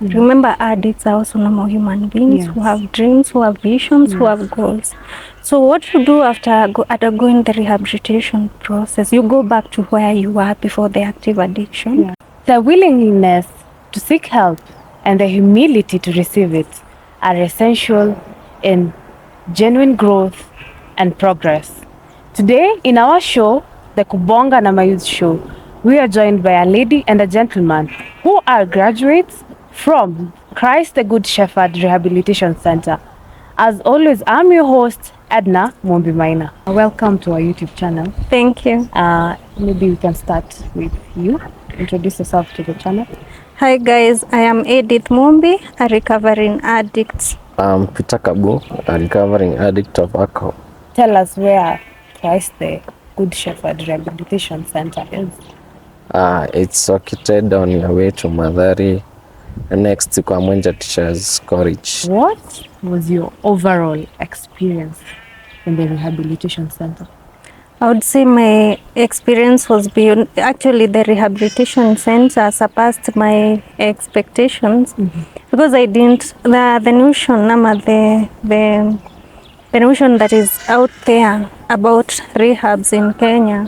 Remember, addicts are also normal human beings who have dreams, who have visions, who have goals. So what you do after undergoing the rehabilitation process, you go back to where you were before the active addiction. Yeah. The willingness to seek help and the humility to receive it are essential in genuine growth and progress. Today, in our show, the Kubonga na Mayouth Show, we are joined by a lady and a gentleman who are graduates from Christ the Good Shepherd Rehabilitation Center. As always, I'm your host, Edna Mwombi Maina. Welcome to our YouTube channel. Thank you. Maybe we can start with you. Introduce yourself to the channel. Hi guys, I am Edith Mumbi, a recovering addict. I'm Peter Kabu, a recovering addict of alcohol. Tell us where Christ the Good Shepherd Rehabilitation Center is. It's located on your way to Madhari, next to Kwamwenja Teachers College. What was your overall experience in the rehabilitation center? I would say my experience was beyond. Actually, the rehabilitation center surpassed my expectations because I didn't. The notion, the notion that is out there about rehabs in Kenya.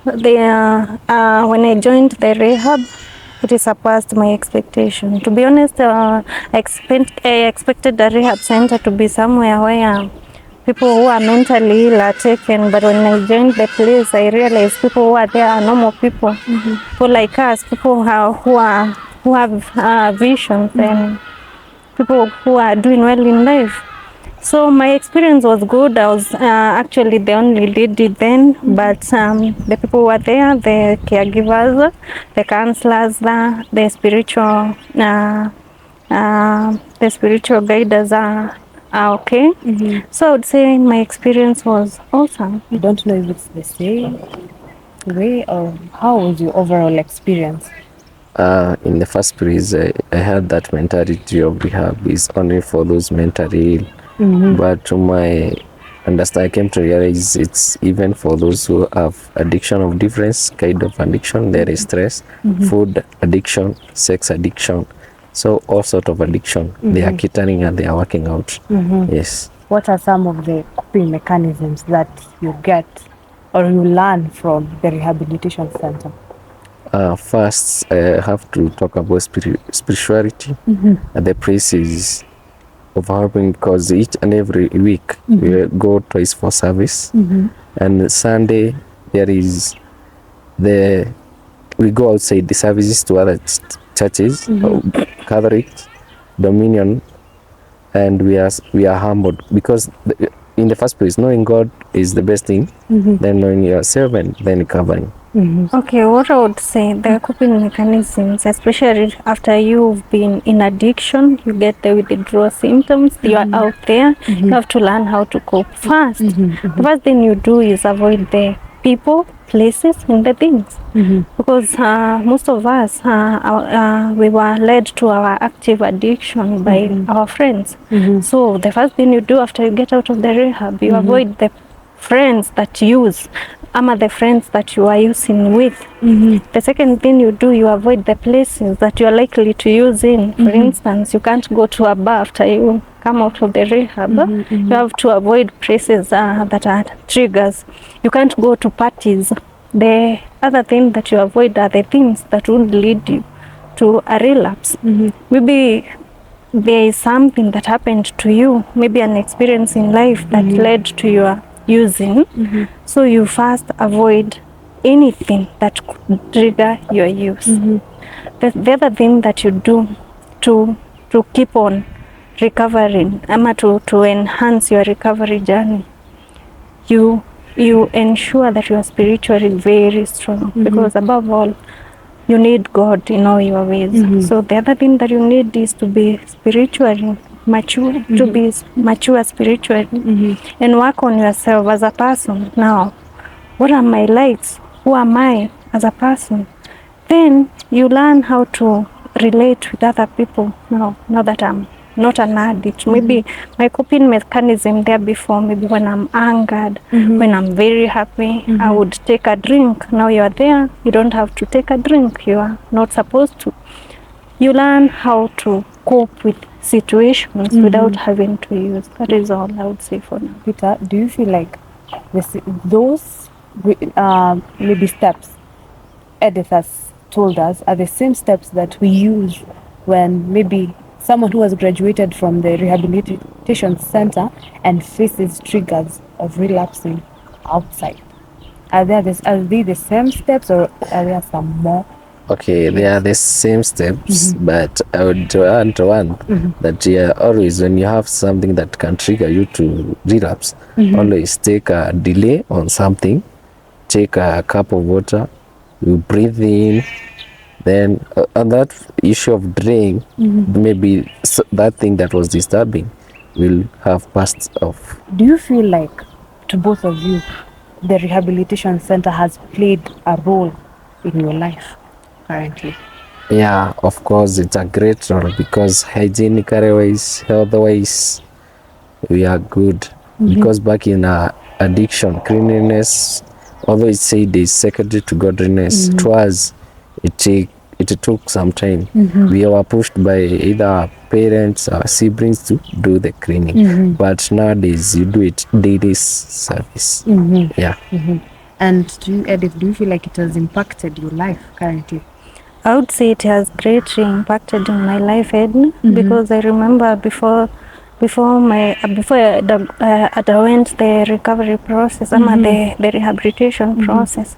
When I joined the rehab, it surpassed my expectation. To be honest, I expected the rehab center to be somewhere where people who are mentally ill are taken, but when I joined the place, I realized people who are there are normal people, people like us, people who have visions, and people who are doing well in life. So my experience was good. I was actually the only lady then, but the people who were there, the caregivers, the counselors, the spiritual guiders are okay. So I would say my experience was awesome. I don't know if it's the same way or how was your overall experience? In the first place, I had that mentality of rehab is only for those mentally ill. But to my understanding, I came to realize it's even for those who have addiction of different kind of addiction. There is stress, food addiction, sex addiction. So all sort of addiction, they are catering and they are working out. Yes. What are some of the coping mechanisms that you get or you learn from the rehabilitation center? First, I have to talk about spirituality. The praise is overwhelming because each and every week we go twice for service. And Sunday, there is we go outside the services to other churches, Catholic, Dominion, and we are humbled because in the first place, knowing God is the best thing, then knowing yourself and then recovering. Okay, what I would say, the coping mechanisms, especially after you've been in addiction, you get the withdrawal symptoms, you are out there, you have to learn how to cope fast. The first thing you do is avoid the people, places, and the things. Because most of us, we were led to our active addiction by our friends. So the first thing you do after you get out of the rehab, you avoid the friends that use the friends that you are using with. The second thing you do, you avoid the places that you are likely to use in. For instance, you can't go to a bar after you come out of the rehab. You have to avoid places that are triggers. You can't go to parties. The other thing that you avoid are the things that would lead you to a relapse. Maybe there is something that happened to you, maybe an experience in life that led to your using. So you first avoid anything that could trigger your use. The other thing that you do to keep on recovering, to enhance your recovery journey, you ensure that you are spiritually very strong, because above all, you need God in all your ways. So the other thing that you need is to be spiritually mature, to be mature spiritually, and work on yourself as a person. Now, what are my likes? Who am I as a person? Then you learn how to relate with other people. Now that I'm not an addict, maybe my coping mechanism there before, maybe when I'm angered, when I'm very happy, I would take a drink. Now you're there, you don't have to take a drink, you are not supposed to. You learn how to cope with situations without having to use. That is all I would say for now. Peter, do you feel like those maybe steps Edith has told us are the same steps that we use when maybe someone who has graduated from the rehabilitation center and faces triggers of relapsing outside? Are they the same steps, or are there some more? Okay, they are the same steps, but I would add one that always when you have something that can trigger you to relapse, always take a delay on something, take a cup of water, you breathe in, then on that issue of drink, maybe that thing that was disturbing will have passed off. Do you feel like, to both of you, the rehabilitation center has played a role in your life currently? Yeah, of course, it's a great role because hygienically wise, health wise, we are good. Because back in addiction, cleanliness, although it said is secondary to godliness, to us, it took some time. We were pushed by either our parents or siblings to do the cleaning. But nowadays, you do it daily service. Yeah. And to you, Edith, do you feel like it has impacted your life currently? I would say it has greatly impacted in my life, Edna, because I remember before I underwent the recovery process, the rehabilitation process,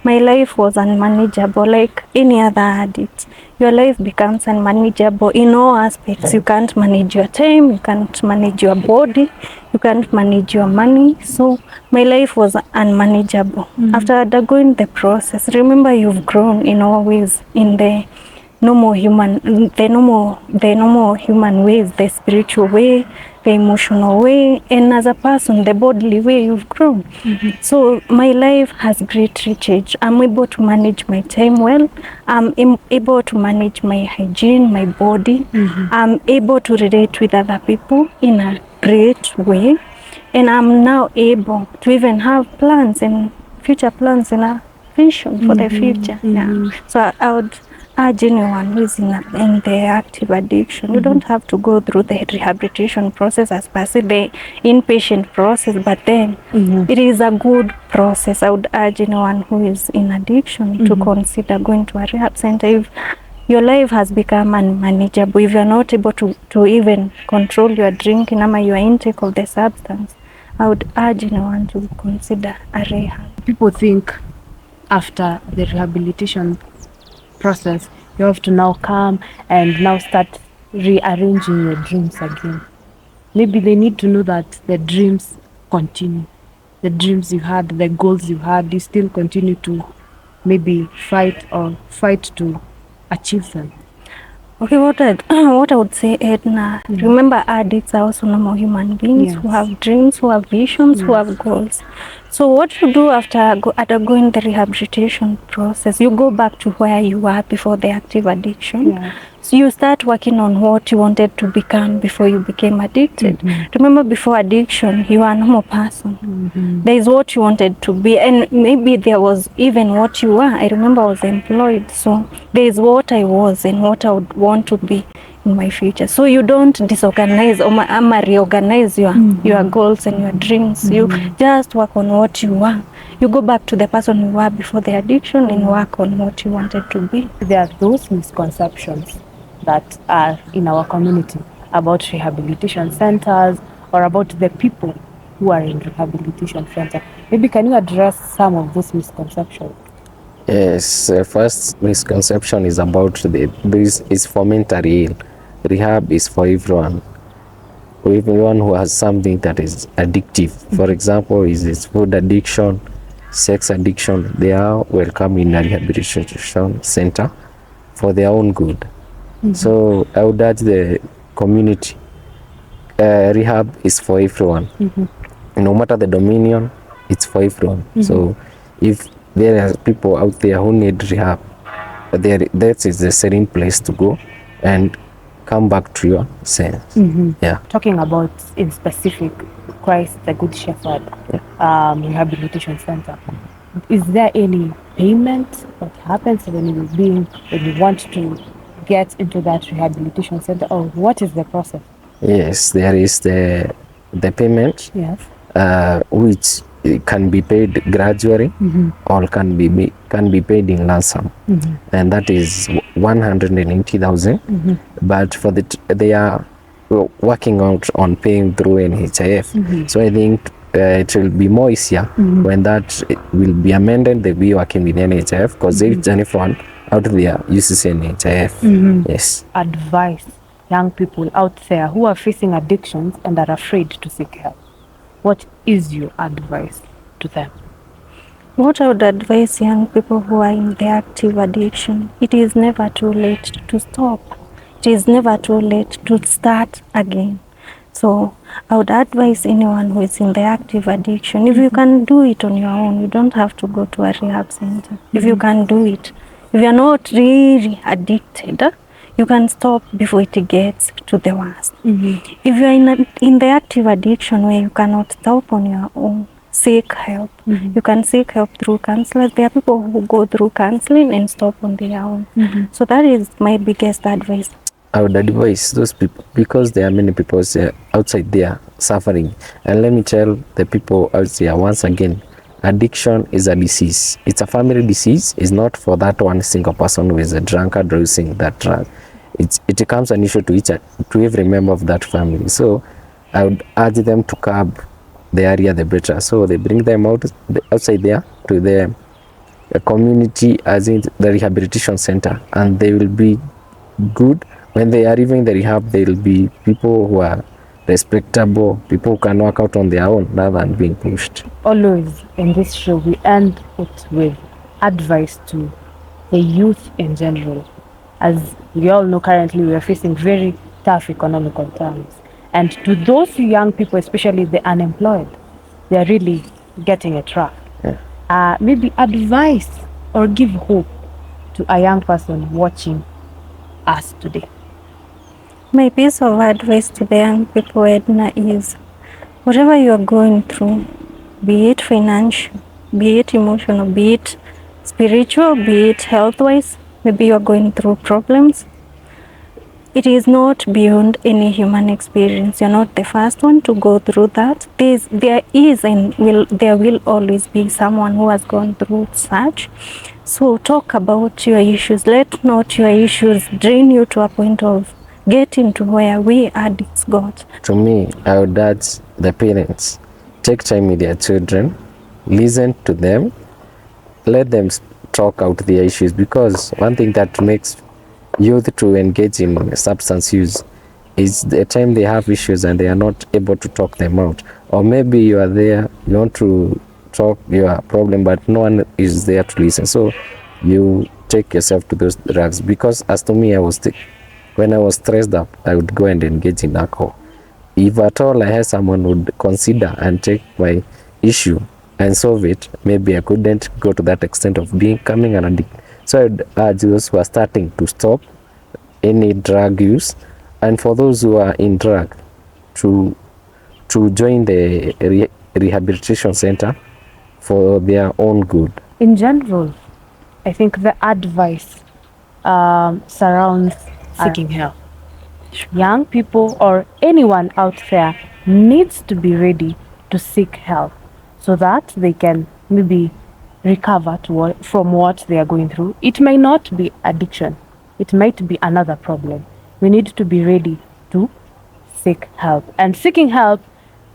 my life was unmanageable, like any other addict. Your life becomes unmanageable in all aspects. You can't manage your time, you can't manage your body, you can't manage your money. So my life was unmanageable. After undergoing the process, remember you've grown in all ways, in the normal human ways, the spiritual way, the emotional way, and as a person, the bodily way you've grown. So my life has greatly changed. I'm able to manage my time well. I'm able to manage my hygiene, my body. I'm able to relate with other people in a great way. And I'm now able to even have plans and future plans and a vision for the future. Yeah. So I would urge anyone who is in the active addiction, you don't have to go through the rehabilitation process as per se, the inpatient process, but then it is a good process. I would urge anyone who is in addiction to consider going to a rehab center. If your life has become unmanageable, if you're not able to even control your drinking or your intake of the substance, I would urge anyone to consider a rehab. People think after the rehabilitation process, you have to now come and now start rearranging your dreams again. Maybe they need to know that the dreams continue. The dreams you had, the goals you had, you still continue to maybe fight to achieve them. Okay, what I would say, Edna, remember addicts are also normal human beings who have dreams, who have visions, who have goals. So what you do after undergoing the rehabilitation process, you go back to where you were before the active addiction. So you start working on what you wanted to become before you became addicted. Remember, before addiction, you were a normal person. There is what you wanted to be, and maybe there was even what you were. I remember I was employed, so there is what I was and what I would want to be in my future. So you don't disorganize or reorganize your goals and your dreams. You just work on what you are. You go back to the person you were before the addiction and work on what you wanted to be. There are those misconceptions that are in our community about rehabilitation centers or about the people who are in rehabilitation centers. Maybe can you address some of those misconceptions? Yes, first misconception is about this is for mentally ill. Rehab is for everyone. Everyone who has something that is addictive. For example, is food addiction, sex addiction. They are welcome in a rehabilitation center for their own good. So I would urge the community, rehab is for everyone. No matter the dominion, it's for everyone. So if there are people out there who need rehab, that is the certain place to go and come back to your sense. Yeah. Talking about in specific Christ the Good Shepherd Rehabilitation Center, is there any payment that happens when you want to get into that rehabilitation center, or what is the process? Yes, there is the payment, Yes. which can be paid gradually, or can be paid in lump sum, and that is 180,000. But for they are working out on paying through NHIF. So I think it will be more easier when that will be amended. They'll be working with NHIF, because if anyone out there uses NHIF. Yes. Advice young people out there who are facing addictions and are afraid to seek help. What is your advice to them? What I would advise young people who are in the active addiction, it is never too late to stop. It is never too late to start again. So I would advise anyone who is in the active addiction, if you can do it on your own, you don't have to go to a rehab center. If you can do it, if you're not really addicted, you can stop before it gets to the worst. If you're in the active addiction where you cannot stop on your own, seek help. You can seek help through counselors. There are people who go through counseling and stop on their own. So that is my biggest advice. I would advise those people, because there are many people outside there suffering. And let me tell the people out there once again, addiction is a disease. It's a family disease. It's not for that one single person who is a drunkard or using that drug. It becomes an issue to every member of that family. So I would urge them to curb the area the better. So they bring them outside there to the community, as in the rehabilitation center, and they will be good. When they are leaving the rehab, they will be people who are respectable, people who can work out on their own rather than being pushed. Always in this show, we end it with advice to the youth in general. As we all know, currently we are facing very tough economical times. And to those young people, especially the unemployed, they are really getting it rough. Yeah. Maybe advice or give hope to a young person watching us today. My piece of advice to the young people, Edna, is whatever you are going through, be it financial, be it emotional, be it spiritual, be it health-wise, maybe you are going through problems. It is not beyond any human experience. You're not the first one to go through that. There is and there will always be someone who has gone through such. So talk about your issues. Let not your issues drain you to a point of getting to where we addicts got. To me, I would urge the parents, take time with their children, listen to them, let them talk out their issues, because one thing that makes youth to engage in substance use is the time they have issues and they are not able to talk them out. Or maybe you are there, you want to talk your problem, but no one is there to listen. So you take yourself to those drugs. Because as to me, when I was stressed up, I would go and engage in alcohol. If at all I had someone who would consider and take my issue and solve it, maybe I couldn't go to that extent of becoming an addict. So I would urge those who are starting to stop any drug use, and for those who are in drug to join the rehabilitation center for their own good. In general, I think the advice surrounds seeking help. Young people or anyone out there needs to be ready to seek help so that they can maybe recover from what they are going through. It may not be addiction. It might be another problem. We need to be ready to seek help. And seeking help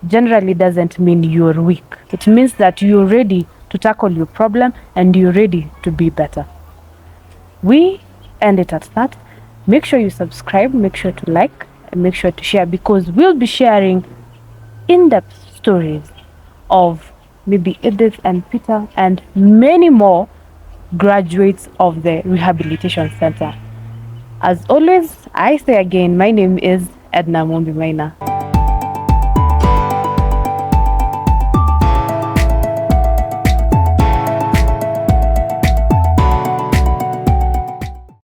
generally doesn't mean you're weak. It means that you're ready to tackle your problem and you're ready to be better. We end it at that. Make sure you subscribe, make sure to like, and make sure to share, because we'll be sharing in-depth stories of maybe Edith and Peter and many more graduates of the rehabilitation center. As always, I say again, my name is Edna Mombi Maina.